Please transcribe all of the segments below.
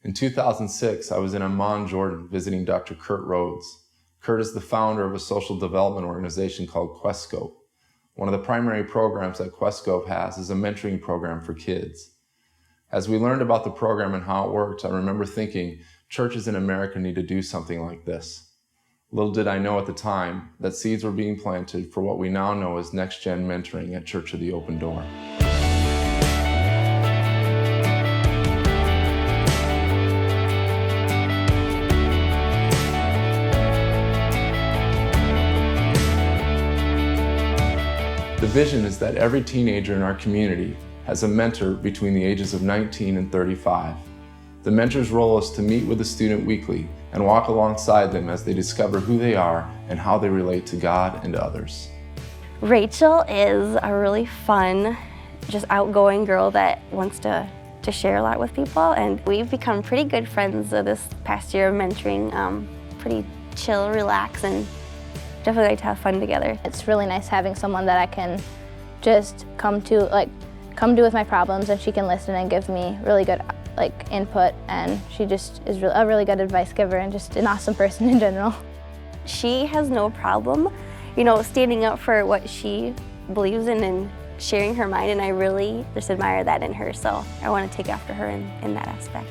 In 2006, I was in Amman, Jordan, visiting Dr. Kurt Rhodes. Kurt is the founder of a social development organization called Questscope. One of the primary programs that Questscope has is a mentoring program for kids. As we learned about the program and how it worked, I remember thinking, churches in America need to do something like this. Little did I know at the time that seeds were being planted for what we now know as next-gen mentoring at Church of the Open Door. The vision is that every teenager in our community has a mentor between the ages of 19 and 35. The mentor's role is to meet with the student weekly and walk alongside them as they discover who they are and how they relate to God and others. Rachel is a really fun, just outgoing girl that wants to share a lot with people, and we've become pretty good friends this past year of mentoring. Pretty chill, relax, and definitely like to have fun together. It's really nice having someone that I can just come to with my problems, and she can listen and give me really good input, and she just is a really good advice giver and just an awesome person in general. She has no problem, standing up for what she believes in and sharing her mind, and I really just admire that in her, so I want to take after her in that aspect.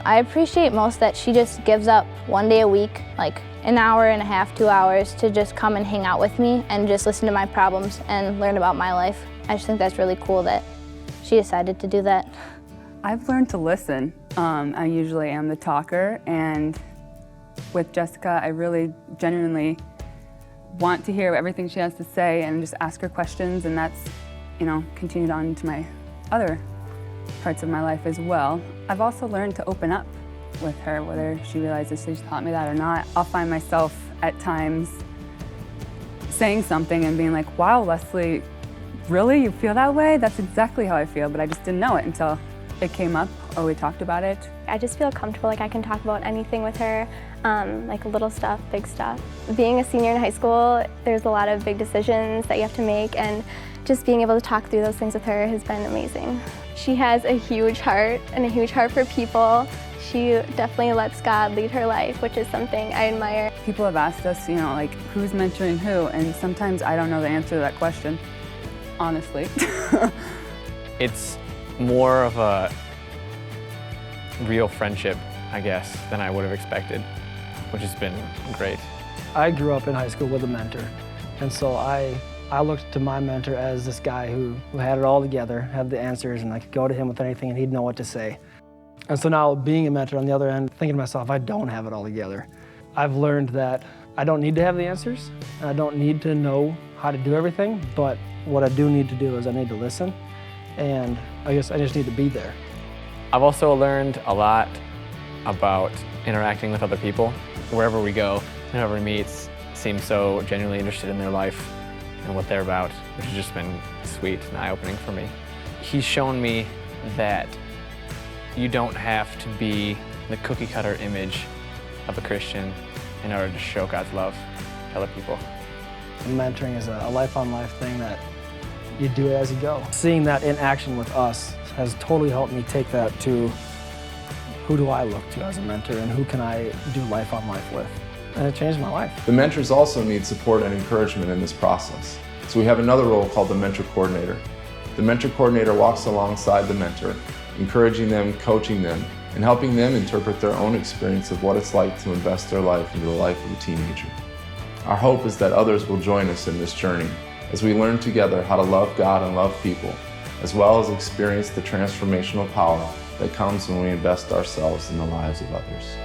I appreciate most that she just gives up one day a week, like an hour and a half, 2 hours, to just come and hang out with me and just listen to my problems and learn about my life. I just think that's really cool that she decided to do that. I've learned to listen. I usually am the talker, and with Jessica, I really genuinely want to hear everything she has to say and just ask her questions, and that's, continued on to my other parts of my life as well. I've also learned to open up with her, whether she realizes she's taught me that or not. I'll find myself at times saying something and being like, wow, Leslie, really? You feel that way? That's exactly how I feel, but I just didn't know it until it came up or we talked about it. I just feel comfortable, I can talk about anything with her, little stuff, big stuff. Being a senior in high school, there's a lot of big decisions that you have to make, and just being able to talk through those things with her has been amazing. She has a huge heart and a huge heart for people. She definitely lets God lead her life, which is something I admire. People have asked us, who's mentoring who, and sometimes I don't know the answer to that question, honestly. It's more of a real friendship, I guess, than I would have expected, which has been great. I grew up in high school with a mentor, and so I looked to my mentor as this guy who had it all together, had the answers, and I could go to him with anything and he'd know what to say. And so now being a mentor on the other end, thinking to myself, I don't have it all together. I've learned that I don't need to have the answers, and I don't need to know how to do everything, but what I do need to do is I need to listen, and I guess I just need to be there. I've also learned a lot about interacting with other people. Wherever we go, whoever we meet seems so genuinely interested in their life and what they're about, which has just been sweet and eye-opening for me. He's shown me that you don't have to be the cookie-cutter image of a Christian in order to show God's love to other people. Mentoring is a life-on-life thing that you do it as you go. Seeing that in action with us has totally helped me take that to who do I look to as a mentor and who can I do life on life with. And it changed my life. The mentors also need support and encouragement in this process. So we have another role called the mentor coordinator. The mentor coordinator walks alongside the mentor, encouraging them, coaching them, and helping them interpret their own experience of what it's like to invest their life into the life of a teenager. Our hope is that others will join us in this journey as we learn together how to love God and love people, as well as experience the transformational power that comes when we invest ourselves in the lives of others.